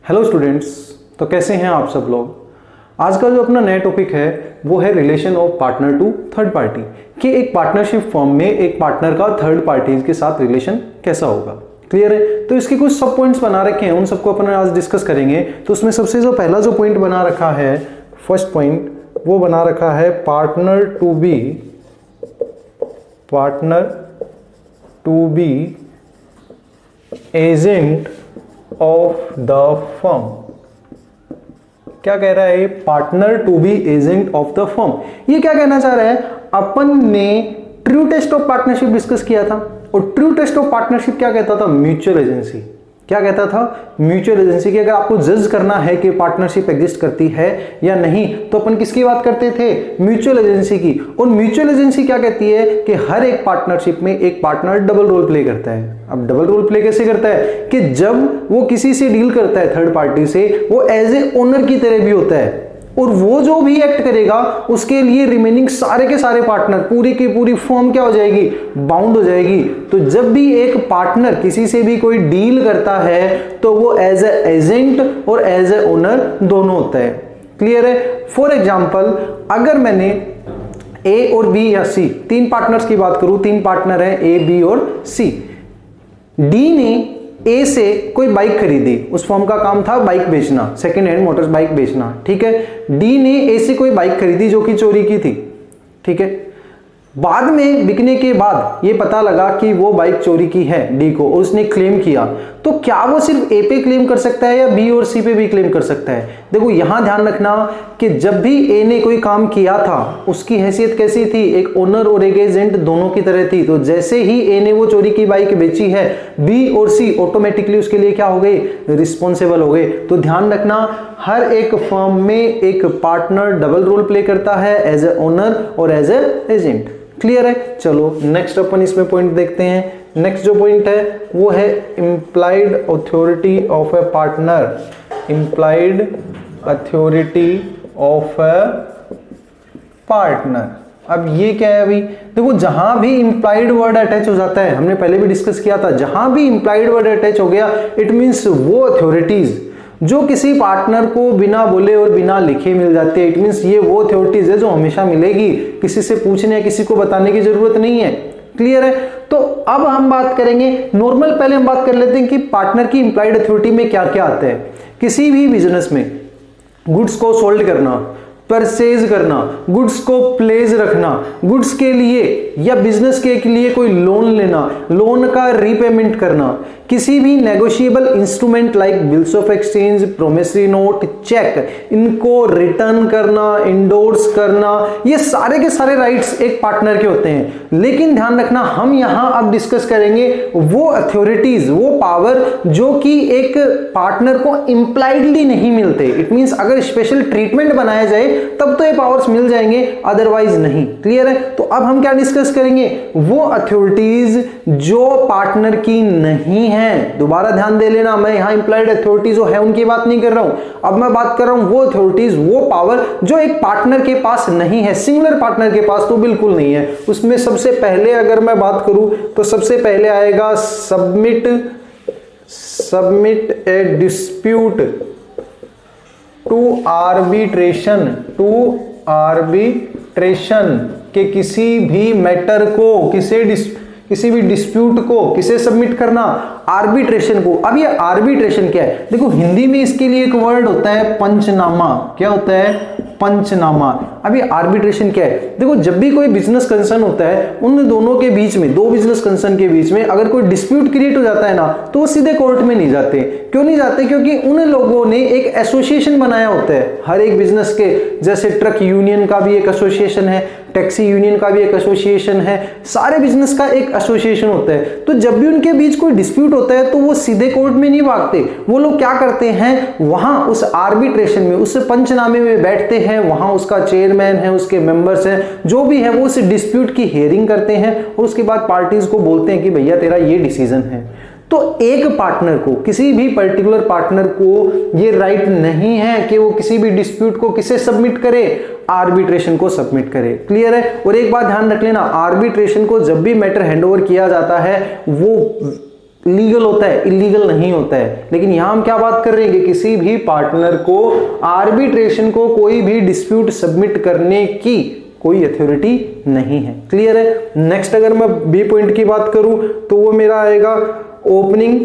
Hello students, तो कैसे हैं आप सब लोग। आज का जो अपना नया टॉपिक है वो है relation of partner to third party, कि एक पार्टनरशिप फॉर्म में एक पार्टनर का थर्ड पार्टी के साथ रिलेशन कैसा होगा। क्लियर है। तो इसके कुछ सब पॉइंट्स बना रखे हैं, उन सबको अपन आज डिस्कस करेंगे। तो उसमें सबसे जो पहला जो पॉइंट बना रखा है, फर्स्ट पॉइंट, वो बना रखा है partner to be agent of the firm. क्या कह रहा है? Partner to be agent of the firm. ये क्या कहना चाह रहा है? अपन ने true test of partnership discuss किया था, और ट्रू टेस्ट ऑफ पार्टनरशिप क्या कहता था? Mutual agency. क्या कहता था? Mutual agency. की अगर आपको जज करना है कि पार्टनरशिप एग्जिस्ट करती है या नहीं, तो अपन किसकी बात करते थे? म्यूचुअल एजेंसी की। और म्यूचुअल एजेंसी क्या कहती है कि हर एक पार्टनरशिप में एक पार्टनर डबल रोल प्ले करता है। अब डबल रोल प्ले कैसे करता है? कि जब वो किसी से डील करता है थर्ड पार्टी से, वो एज ए ओनर की तरह भी होता है, और वो जो भी एक्ट करेगा उसके लिए रिमेनिंग सारे के सारे पार्टनर, पूरी की पूरी फर्म क्या हो जाएगी? बाउंड हो जाएगी। तो जब भी एक पार्टनर किसी से भी कोई डील करता है तो वो एज ए एजेंट और एज ए ओनर दोनों होता है। क्लियर है। फॉर एग्जाम्पल, अगर मैंने ए और बी या सी, तीन पार्टनर्स की बात करूं, तीन पार्टनर हैं ए, बी और सी। डी ने ए से कोई बाइक खरीदी, उस फर्म का काम था बाइक बेचना, सेकेंड हैंड मोटर्स बाइक बेचना। ठीक है। डी ने ए से कोई बाइक खरीदी जो कि चोरी की थी। ठीक है। बाद में बिकने के बाद ये पता लगा कि वो बाइक चोरी की है डी को, और उसने क्लेम किया। तो क्या वो सिर्फ ए पे क्लेम कर सकता है या बी और सी पे भी क्लेम कर सकता है? देखो यहां ध्यान रखना कि जब भी ए ने कोई काम किया था उसकी हैसियत कैसी थी? एक ओनर और एक एजेंट दोनों की तरह थी। तो जैसे ही ए ने वो चोरी की बाइक बेची है, बी और सी ऑटोमेटिकली उसके लिए क्या हो गए? रिस्पॉन्सिबल हो गए। तो ध्यान रखना, हर एक फर्म में एक पार्टनर डबल रोल प्ले करता है, एज ए ओनर और एज ए एजेंट। क्लियर है। चलो नेक्स्ट अपन इसमें पॉइंट देखते हैं। नेक्स्ट जो पॉइंट है वो है implied authority of A partner. Implied authority of A partner. अब ये क्या है? अभी देखो, जहां भी इंप्लाइड वर्ड अटैच हो जाता है, हमने पहले भी डिस्कस किया था, जहां भी इंप्लाइड वर्ड अटैच हो गया, इट मींस वो अथॉरिटीज जो किसी पार्टनर को बिना बोले और बिना लिखे मिल जाती है। इट मींस ये वो अथॉरिटीज है जो हमेशा मिलेगी, किसी से पूछने या किसी को बताने की जरूरत नहीं है। क्लियर है। तो अब हम बात करेंगे नॉर्मल, पहले हम बात कर लेते हैं कि पार्टनर की इंप्लाइड अथॉरिटी में क्या क्या आता है। किसी भी बिजनेस में गुड्स को सोल्ड करना, परचेज करना, गुड्स को प्लेस रखना, गुड्स के लिए या बिजनेस के लिए कोई लोन लेना, लोन का रीपेमेंट करना, किसी भी negotiable instrument like bills of exchange, promissory note, cheque, इनको रिटर्न करना, इंडोर्स करना, ये सारे के सारे राइट्स एक पार्टनर के होते हैं। लेकिन ध्यान रखना, हम यहां अब डिस्कस करेंगे वो अथॉरिटीज, वो पावर जो कि एक पार्टनर को इंप्लाइडली नहीं मिलते। इट मींस अगर स्पेशल ट्रीटमेंट बनाया जाए तब तो ये पावर्स मिल जाएंगे, अदरवाइज नहीं। क्लियर है। तो अब हम क्या डिस्कस करेंगे? वो अथॉरिटीज जो पार्टनर की नहीं है। दोबारा ध्यान दे लेना, मैं यहां इंप्लाइड अथॉरिटी जो है उनकी बात नहीं कर रहा हूं। अब मैं बात कर रहा हूं वो अथॉरिटीज, वो पावर जो एक पार्टनर के पास नहीं है, सिंगुलर पार्टनर के पास तो बिल्कुल नहीं है। उसमें सबसे पहले अगर मैं बात करूं तो सबसे पहले आएगा submit a dispute to arbitration के किसी भी मैटर को, किसी भी डिस्प्यूट को किसे सबमिट करना? आर्बिट्रेशन को। अब ये आर्बिट्रेशन क्या है? देखो हिंदी में इसके लिए एक वर्ड होता है पंचनामा। क्या होता है? पंचनामा। अब ये आर्बिट्रेशन क्या है? देखो जब भी कोई बिजनेस कंसर्न होता है, उन दोनों के बीच में, दो बिजनेस कंसर्न के बीच में अगर कोई डिस्प्यूट क्रिएट हो जाता है ना, तो वो सीधे कोर्ट में नहीं जाते। क्यों नहीं जाते? क्योंकि उन लोगों ने एक एसोसिएशन बनाया होता है हर एक बिजनेस के। जैसे ट्रक यूनियन का भी एक एसोसिएशन है, टैक्सी यूनियन का भी एक एसोसिएशन है, सारे बिजनेस का एक एसोसिएशन होता है। तो जब भी उनके बीच कोई डिस्प्यूट होता है तो वो सीधे कोर्ट में नहीं भागते। वो लोग क्या करते हैं? वहां उस आर्बिट्रेशन में, उस पंचनामे में बैठते हैं। वहां उसका चेयरमैन है, उसके मेंबर्स हैं, जो भी है, वो उस डिस्प्यूट की हियरिंग करते हैं और उसके बाद पार्टीज को बोलते हैं कि भैया तेरा ये डिसीजन है। तो एक पार्टनर को, किसी भी पर्टिकुलर पार्टनर को ये राइट नहीं है कि वो किसी भी डिस्प्यूट को किसे सबमिट करे? आर्बिट्रेशन को सबमिट करे। क्लियर है। और एक बात ध्यान रख लेना, आर्बिट्रेशन को जब भी मैटर हैंडओवर किया जाता है वो लीगल होता है, इलीगल नहीं होता है। लेकिन यहां हम क्या बात कर रहे हैं कि किसी भी पार्टनर को आर्बिट्रेशन को कोई भी डिस्प्यूट सबमिट करने की कोई अथॉरिटी नहीं है। क्लियर है। नेक्स्ट अगर मैं बी पॉइंट की बात करूं तो वो मेरा आएगा opening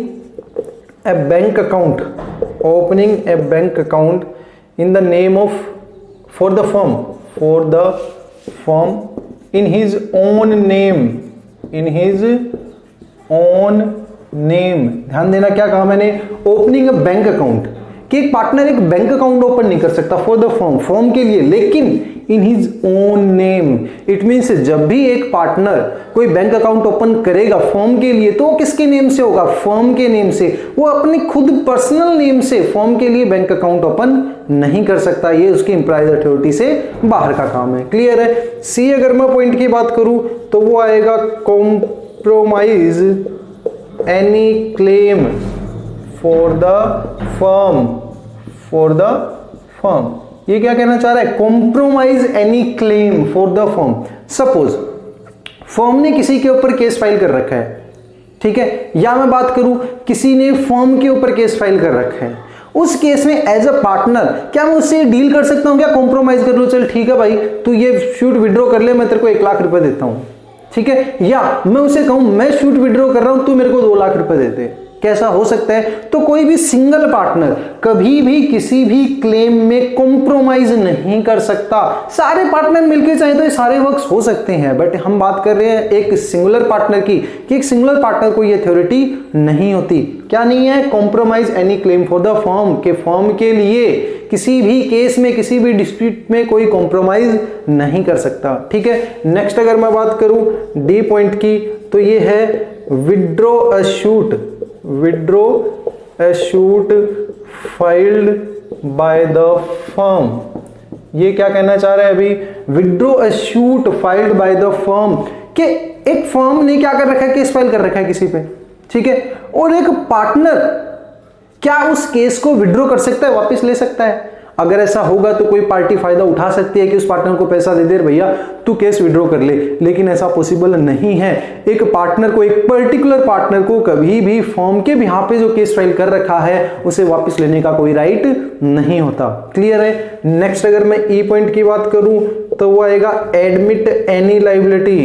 A bank account, opening A bank account in the name of for the firm in his own name, in his own name. ध्यान देना क्या कहा मैंने, ओपनिंग अ बैंक अकाउंट, कि एक पार्टनर एक बैंक अकाउंट ओपन नहीं कर सकता फॉर द फर्म के लिए, लेकिन in his own name. It means जब भी एक पार्टनर कोई बैंक अकाउंट ओपन करेगा फर्म के लिए तो वो किसके नेम से होगा, फर्म के नेम से। वो अपने खुद पर्सनल नेम से फर्म के लिए बैंक अकाउंट ओपन नहीं कर सकता, ये उसकी एम्प्लॉयज अथॉरिटी से बाहर का काम है। क्लियर है। सी अगर मैं पॉइंट की बात करूं तो वो आएगा compromise any claim for the firm, for the firm. ये क्या कहना चाह रहा है, compromise any claim for the firm. Suppose firm ने किसी के ऊपर केस फाइल कर रखा है, ठीक है, या मैं बात करूं किसी ने फर्म के ऊपर केस फाइल कर रखा है, उस केस में एज अ पार्टनर क्या मैं उससे डील कर सकता हूं, क्या कॉम्प्रोमाइज कर लो, चल ठीक है भाई तू ये शूट विड्रॉ कर ले, मैं तेरे को 1 लाख रुपए देता हूं, ठीक है, या मैं उसे कहूं मैं शूट विड्रॉ कर रहा हूं तू मेरे को 2 लाख रुपए दे दे। कैसा हो सकता है। तो कोई भी सिंगल पार्टनर कभी भी किसी भी क्लेम में कॉम्प्रोमाइज नहीं कर सकता। सारे पार्टनर मिलकर चाहे तो ये सारे वर्क्स हो सकते हैं, बट हम बात कर रहे हैं एक सिंगुलर पार्टनर की, कि एक सिंगुलर पार्टनर को ये अथॉरिटी नहीं होती। क्या नहीं है, compromise any claim for the firm, के फर्म के लिए किसी भी केस में किसी भी डिस्प्यूट में कोई कॉम्प्रोमाइज नहीं कर सकता। ठीक है। नेक्स्ट अगर मैं बात करूं डी पॉइंट की तो ये है withdraw a shoot, withdraw a shoot filed by the firm. ये क्या कहना चाह रहा है अभी, withdraw a shoot filed by the firm, कि एक फर्म ने क्या कर रखा है, केस फाइल कर रखा है किसी पे, ठीक है, और एक पार्टनर क्या उस केस को विड्रॉ कर सकता है, वापस ले सकता है। अगर ऐसा होगा तो कोई पार्टी फायदा उठा सकती है कि उस पार्टनर को पैसा दे दे भैया तू केस विड्रॉ कर ले, लेकिन ऐसा पॉसिबल नहीं है। एक पार्टनर को, एक पर्टिकुलर पार्टनर को कभी भी फर्म के बिहाफ पे जो केस फाइल कर रखा है उसे वापस लेने का कोई राइट नहीं होता। क्लियर है। नेक्स्ट अगर मैं ई पॉइंट की बात करूं तो वो आएगा admit any liability,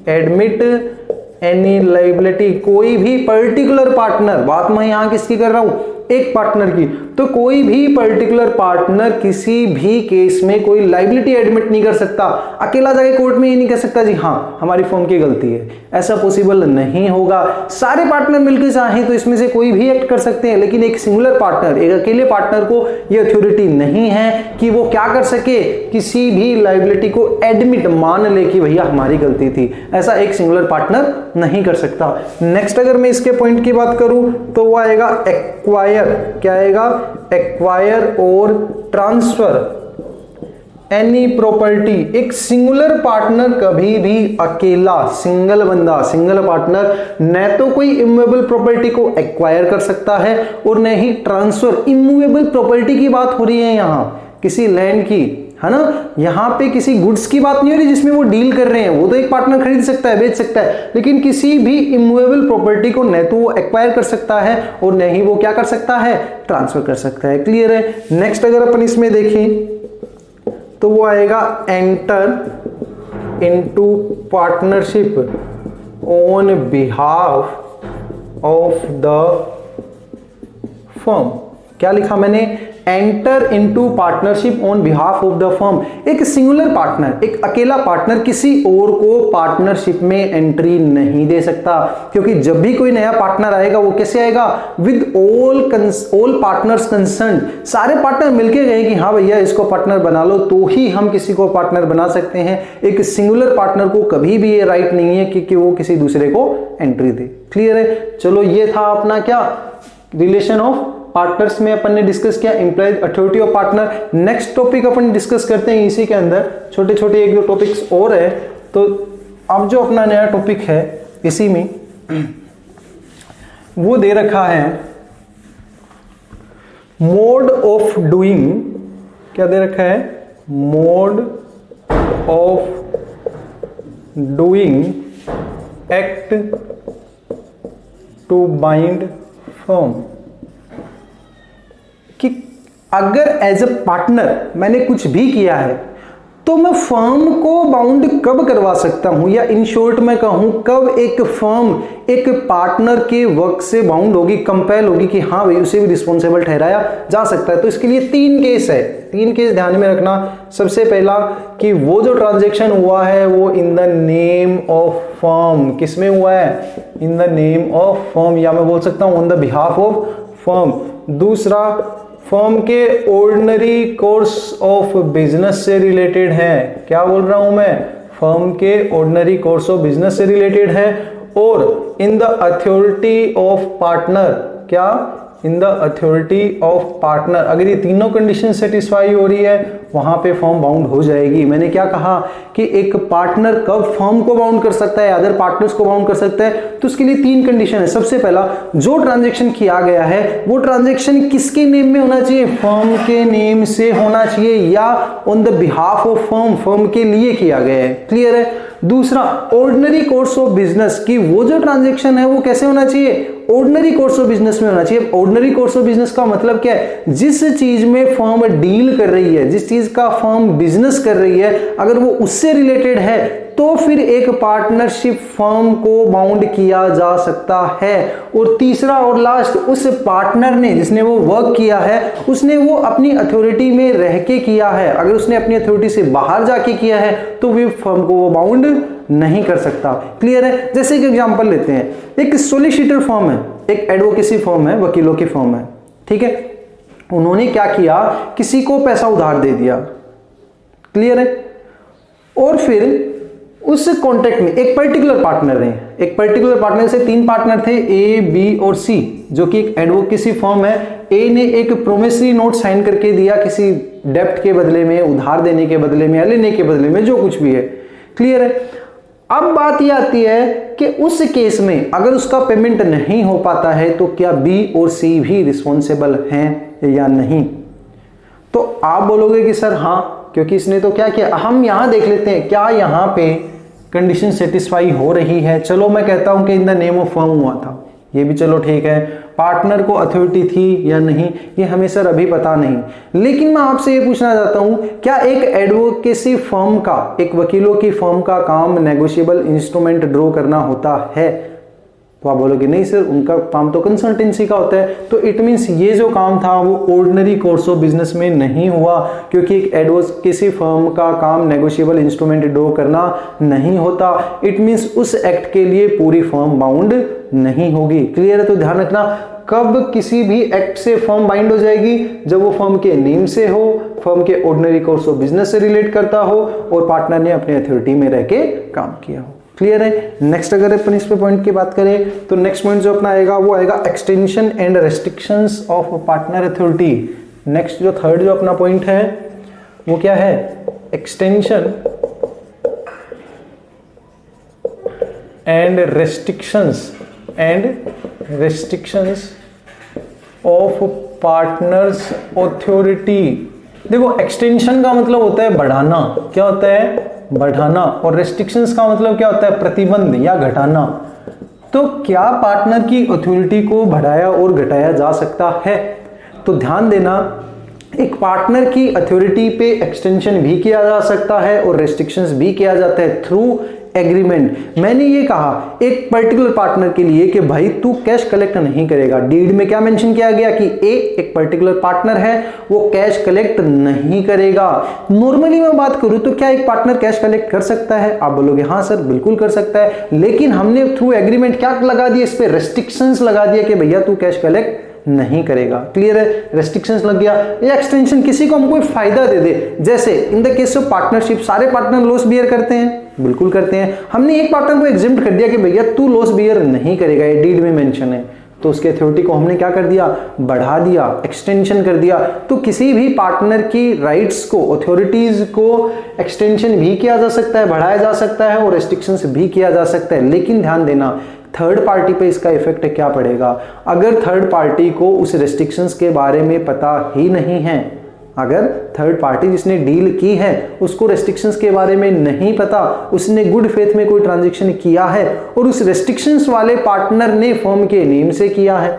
admit any liability. कोई भी पर्टिकुलर पार्टनर, बात मैं यहां किसकी कर रहा हूं, एक पार्टनर की, तो कोई भी पर्टिकुलर पार्टनर किसी भी केस में कोई लायबिलिटी एडमिट नहीं कर सकता। अकेला जाके कोर्ट में ये नहीं कह सकता जी हाँ हमारी फर्म की गलती है, ऐसा पॉसिबल नहीं होगा। सारे पार्टनर मिलकर चाहें तो इसमें से कोई भी एक्ट कर सकते हैं, लेकिन एक सिंगुलर पार्टनर, एक अकेले पार्टनर को यह अथॉरिटी नहीं है कि वो क्या कर सके, किसी भी लायबिलिटी को एडमिट मान ले कि भैया हमारी गलती थी, ऐसा एक सिंगुलर पार्टनर नहीं कर सकता। नेक्स्ट अगर मैं इसके पॉइंट की बात करूं तो वो आएगा एक्वायर। क्या आएगा, एक्वायर और ट्रांसफर एनी प्रॉपर्टी। एक सिंगुलर पार्टनर कभी भी अकेला, सिंगल बंदा, सिंगल पार्टनर न तो कोई इमूवेबल प्रॉपर्टी को एक्वायर कर सकता है और न ही ट्रांसफर। इमूवेबल प्रॉपर्टी की बात हो रही है यहां, किसी लैंड की, है ना, यहां पे किसी गुड्स की बात नहीं हो रही जिसमें वो डील कर रहे हैं, वो तो एक पार्टनर खरीद सकता है, बेच सकता है, लेकिन किसी भी इमूवेबल प्रॉपर्टी को न तो वो एक्वायर कर सकता है और न ही वो क्या कर सकता है, ट्रांसफर कर सकता है। क्लियर है। नेक्स्ट अगर अपन इसमें देखें तो वो आएगा enter into partnership on behalf of the firm. क्या लिखा मैंने, enter into partnership on behalf of the firm. एक सिंगुलर पार्टनर, एक अकेला पार्टनर किसी और को पार्टनरशिप में एंट्री नहीं दे सकता, क्योंकि जब भी कोई नया पार्टनर आएगा वो कैसे आएगा, विद ऑल पार्टनर्स कंसर्न। सारे पार्टनर मिलके गए कि हाँ भैया इसको पार्टनर बना लो तो ही हम किसी को पार्टनर बना सकते हैं। एक सिंगुलर पार्टनर को कभी भी ये राइट नहीं है कि वो किसी दूसरे को एंट्री दे। क्लियर है। चलो ये था अपना क्या, रिलेशन ऑफ पार्टनर्स में अपन ने डिस्कस किया, employees authority of partner. Next topic upon discuss करते हैं इसी के अंदर, छोटे छोटे एक दो टॉपिक्स और है। तो अब जो अपना नया टॉपिक है इसी में वो दे रखा है मोड ऑफ डूइंग। क्या दे रखा है, mode of doing act to bind firm, कि अगर एज अ पार्टनर मैंने कुछ भी किया है तो मैं फर्म को बाउंड कब करवा सकता हूं, या इन शॉर्ट मैं कहूं कब एक फर्म एक पार्टनर के वर्क से बाउंड होगी, कंपेल होगी कि हाँ भाई उसे भी रिस्पॉन्सिबल ठहराया जा सकता है। तो इसके लिए 3 केस है, 3 केस ध्यान में रखना। सबसे पहला कि वो जो ट्रांजैक्शन हुआ है वो in the name of firm, किसमें हुआ है, in the name of firm, या मैं बोल सकता हूं on the behalf of firm. दूसरा, फर्म के ऑर्डिनरी कोर्स ऑफ बिजनेस से रिलेटेड है, क्या बोल रहा हूं मैं, फर्म के ऑर्डिनरी कोर्स ऑफ बिजनेस से रिलेटेड है। और in the authority of partner, क्या, in the authority of partner, अगर ये तीनों कंडीशन सेटिस्फाई हो रही है वहां पे फर्म बाउंड हो जाएगी। मैंने क्या कहा कि एक पार्टनर कब फर्म को बाउंड कर सकता है, अदर पार्टनर्स को बाउंड कर सकता है, तो उसके लिए 3 कंडीशन है। सबसे पहला, जो ट्रांजैक्शन किया गया है वो ट्रांजैक्शन किसके नेम में होना चाहिए, फर्म के नेम से होना चाहिए, या on the behalf of firm, firm के लिए किया गया है। क्लियर है। दूसरा, ऑर्डिनरी कोर्स ऑफ बिजनेस, कि वो जो ट्रांजैक्शन है वो कैसे होना चाहिए, ऑर्डिनरी कोर्स ऑफ बिजनेस में होना चाहिए। ऑर्डिनरी कोर्स ऑफ बिजनेस का मतलब क्या है, जिस चीज में फर्म डील कर रही है, जिस चीज का फर्म बिजनेस कर रही है, अगर वो उससे रिलेटेड है तो फिर एक पार्टनरशिप फर्म को बाउंड किया जा सकता है। और तीसरा और लास्ट, उस पार्टनर ने जिसने वो वर्क किया है उसने वो अपनी अथॉरिटी में रह के किया है, अगर उसने अपनी अथॉरिटी से बाहर जाके किया है तो भी फर्म को वो बाउंड नहीं कर सकता। क्लियर है। जैसे एक एग्जांपल लेते हैं, एक सोलिसिटर फर्म है, एक एडवोकेसी फर्म है, वकीलों की फर्म है, ठीक है। उन्होंने क्या किया, किसी को पैसा उधार दे दिया। क्लियर है। और फिर उस कॉन्ट्रैक्ट में एक पर्टिकुलर पार्टनर है, एक पर्टिकुलर पार्टनर से 3 पार्टनर थे, ए, बी और सी, जो कि एक एडवोकेसी फर्म है। ए ने एक प्रोमिसरी नोट साइन करके दिया किसी डेप्ट के बदले में, उधार देने के बदले में या लेने के बदले में, जो कुछ भी है। क्लियर है। अब बात यह आती है कि उस केस में अगर उसका पेमेंट नहीं हो पाता है तो क्या बी और सी भी रिस्पॉन्सिबल हैं या नहीं। तो आप बोलोगे कि सर हाँ, क्योंकि इसने तो क्या किया। हम यहां देख लेते हैं क्या यहां पे कंडीशन सेटिस्फाई हो रही है। चलो मैं कहता हूं कि इन द नेम ऑफ फर्म हुआ था, ये भी चलो ठीक है। पार्टनर को अथॉरिटी थी या नहीं ये हमें सर अभी पता नहीं, लेकिन मैं आपसे ये पूछना चाहता हूं, क्या एक एडवोकेसी फर्म का, एक वकीलों की फर्म का काम नेगोशिएबल इंस्ट्रूमेंट ड्रॉ करना होता है। तो आप बोलोगे नहीं सर, उनका काम तो कंसल्टेंसी का होता है। तो इट मींस ये जो काम था वो ऑर्डिनरी कोर्स ऑफ बिजनेस में नहीं हुआ, क्योंकि एक एडवोकेसी फर्म का काम नेगोशिएबल इंस्ट्रूमेंट ड्रॉ करना नहीं होता। इट मींस उस एक्ट के लिए पूरी फर्म बाउंड नहीं होगी। क्लियर है। तो ध्यान रखना, कब किसी भी एक्ट से फर्म बाइंड हो जाएगी, जब वो फर्म के नेम से हो, फर्म के ऑर्डिनरी कोर्स ऑफ बिजनेस से रिलेट करता हो और पार्टनर ने अपनी अथॉरिटी में रह के काम किया हो। क्लियर है। नेक्स्ट अगर अपन इस पे पॉइंट की बात करें तो नेक्स्ट पॉइंट जो अपना आएगा वो आएगा extension and restrictions of partner authority. Next जो थर्ड जो अपना पॉइंट है वो क्या है, extension and restrictions of partners authority. देखो एक्सटेंशन का मतलब होता है बढ़ाना, क्या होता है, बढ़ाना। और रेस्ट्रिक्शंस का मतलब क्या होता है, प्रतिबंध या घटाना। तो क्या पार्टनर की अथॉरिटी को बढ़ाया और घटाया जा सकता है। तो ध्यान देना, एक पार्टनर की अथॉरिटी पे एक्सटेंशन भी किया जा सकता है और रेस्ट्रिक्शंस भी किया जाता है थ्रू एग्रीमेंट। मैंने ये कहा एक पर्टिकुलर पार्टनर के लिए कि भाई तू कैश कलेक्ट नहीं करेगा। डीड में क्या मेंशन किया गया कि एक पर्टिकुलर पार्टनर है वो कैश कलेक्ट नहीं करेगा। नॉर्मली मैं बात करूं तो क्या एक पार्टनर कैश कलेक्ट कर सकता है, आप बोलोगे हाँ सर बिल्कुल कर सकता है, लेकिन हमने थ्रू एग्रीमेंट क्या लगा दिया, इस पे रेस्ट्रिक्शंस लगा दिया कि भैया तू कैश कलेक्ट नहीं करेगा। क्लियर है। रेस्ट्रिक्शंस लग गया। या एक्सटेंशन किसी को हम कोई फायदा दे दे, जैसे in the case of partnership सारे पार्टनर लॉस बियर करते हैं, बिल्कुल करते हैं। हमने एक पार्टनर को एग्जिम्प्ट कर दिया कि भैया तू लॉस बियर नहीं करेगा, ये डीड में मेंशन है, तो उसके अथॉरिटी को हमने क्या कर दिया, बढ़ा दिया, एक्सटेंशन कर दिया। तो किसी भी पार्टनर की राइट्स को, अथॉरिटीज को एक्सटेंशन भी किया जा सकता है, बढ़ाया जा सकता है और रेस्ट्रिक्शंस भी किया जा सकता है। लेकिन ध्यान देना थर्ड पार्टी पे इसका इफेक्ट क्या पड़ेगा। अगर थर्ड पार्टी को उस रेस्ट्रिक्शंस के बारे में पता ही नहीं है अगर थर्ड पार्टी जिसने डील की है उसको रेस्ट्रिक्शंस के बारे में नहीं पता, उसने गुड फेथ में कोई ट्रांजैक्शन किया है और उस रेस्ट्रिक्शंस वाले पार्टनर ने फर्म के नेम से किया है,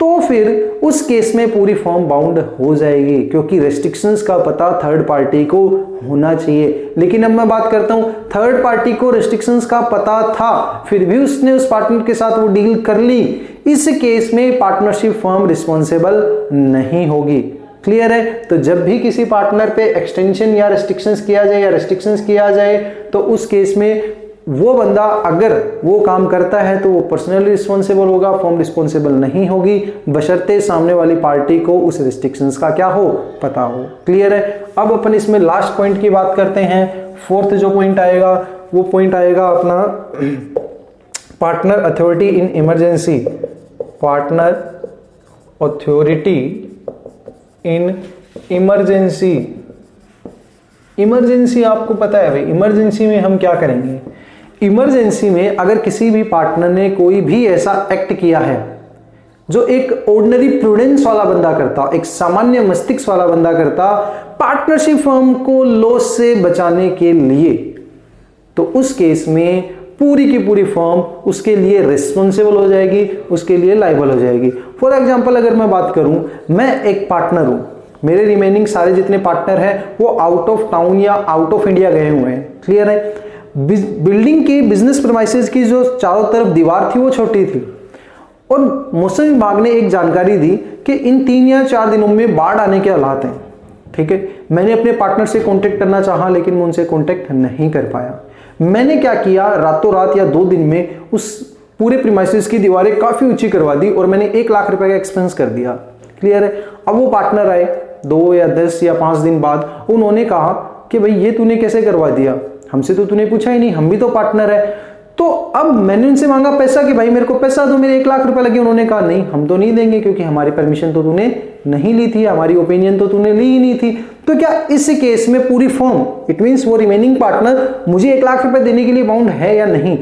तो फिर उस केस में पूरी फर्म बाउंड हो जाएगी, क्योंकि रेस्ट्रिक्शंस का पता थर्ड पार्टी को होना चाहिए। लेकिन अब मैं बात करता हूं, थर्ड पार्टी को रेस्ट्रिक्शंस का पता था फिर भी उसने उस पार्टनर के साथ वो डील कर ली, इस केस में पार्टनरशिप फर्म रिस्पॉन्सिबल नहीं होगी। क्लियर है? तो जब भी किसी पार्टनर पे एक्सटेंशन या रेस्ट्रिक्शंस किया जाए तो उस केस में वो बंदा अगर वो काम करता है तो वो पर्सनली रिस्पॉन्सिबल होगा, फर्म रिस्पॉन्सिबल नहीं होगी, बशर्ते सामने वाली पार्टी को उस रिस्ट्रिक्शंस का क्या हो, पता हो। क्लियर है? अब अपन इसमें लास्ट पॉइंट की बात करते हैं। फोर्थ जो पॉइंट आएगा वो पॉइंट आएगा अपना partner authority in emergency. Partner authority in emergency. Emergency आपको पता है भाई, इमरजेंसी में हम क्या करेंगे? इमरजेंसी में अगर किसी भी पार्टनर ने कोई भी ऐसा एक्ट किया है जो एक ऑर्डिनरी प्रूडेंस वाला बंदा करता, एक सामान्य मस्तिष्क वाला बंदा करता पार्टनरशिप फर्म को लॉस से बचाने के लिए, तो उस केस में पूरी की पूरी फर्म उसके लिए रिस्पॉन्सिबल हो जाएगी, उसके लिए लायबल हो जाएगी। फॉर एग्जांपल अगर मैं बात करूं, मैं एक पार्टनर हूं, मेरे रिमेनिंग सारे जितने पार्टनर हैं वो आउट ऑफ टाउन या आउट ऑफ इंडिया गए हुए हैं। क्लियर है? बिल्डिंग की बिजनेस प्रीमाइसेस की जो चारों तरफ दीवार थी वो छोटी थी और मौसम विभाग ने एक जानकारी दी कि इन 3 या 4 दिनों में बाढ़ आने के हालात हैं। ठीक है, मैंने अपने पार्टनर से कांटेक्ट करना चाहा लेकिन मैं उनसे कांटेक्ट नहीं कर पाया। मैंने क्या किया, रातों रात या 2 दिन में उस पूरे प्रीमाइसेस की दीवारें काफी ऊंची करवा दी और मैंने 1 लाख रुपए का एक्सपेंस कर दिया। क्लियर है? अब वो पार्टनर आए 2 या 10 या 5 दिन बाद, उन्होंने कहा कि भाई ये तूने कैसे करवा दिया, हमसे तो तूने पूछा ही नहीं, हम भी तो पार्टनर है। तो अब मैंने उनसे मांगा पैसा कि भाई मेरे को पैसा दो, मेरे 1 लाख रुपए लगे। उन्होंने कहा नहीं, हम तो नहीं देंगे क्योंकि हमारी परमिशन तो तूने नहीं ली थी, हमारी ओपिनियन तो तूने ली ही नहीं थी। तो क्या इस केस में पूरी फर्म, इट मींस वो रिमेनिंग पार्टनर मुझे 1 लाख रुपए देने के लिए बाउंड है या नहीं?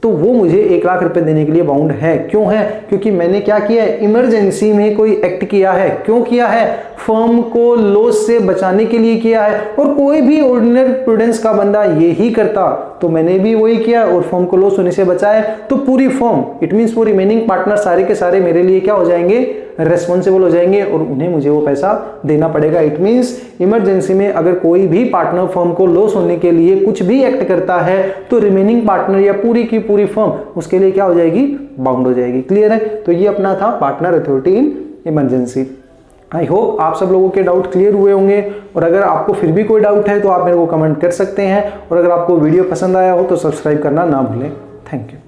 तो वो मुझे 1 लाख रुपए देने के लिए बाउंड है। क्यों है? क्योंकि मैंने क्या किया है, इमरजेंसी में कोई एक्ट किया है। क्यों किया है? फर्म को लॉस से बचाने के लिए किया है। और कोई भी ऑर्डिनरी प्रूडेंस का बंदा ये ही करता तो मैंने भी वही किया और फर्म को लॉस होने से बचाया। तो पूरी फर्म, इट मींस वो रिमेनिंग पार्टनर सारे के सारे मेरे लिए क्या हो जाएंगे, रेस्पॉन्सिबल हो जाएंगे और उन्हें मुझे वो पैसा देना पड़ेगा। इट मींस इमरजेंसी में अगर कोई भी पार्टनर फर्म को लॉस होने के लिए कुछ भी एक्ट करता है तो रिमेनिंग पार्टनर या पूरी की पूरी फर्म उसके लिए क्या हो जाएगी, बाउंड हो जाएगी। क्लियर है? तो ये अपना था partner authority in emergency. I hope आप सब लोगों के डाउट क्लियर हुए होंगे और अगर आपको फिर भी कोई डाउट है तो आप मेरे को कमेंट कर सकते हैं और अगर आपको वीडियो पसंद आया हो तो सब्सक्राइब करना ना भूलें। Thank you.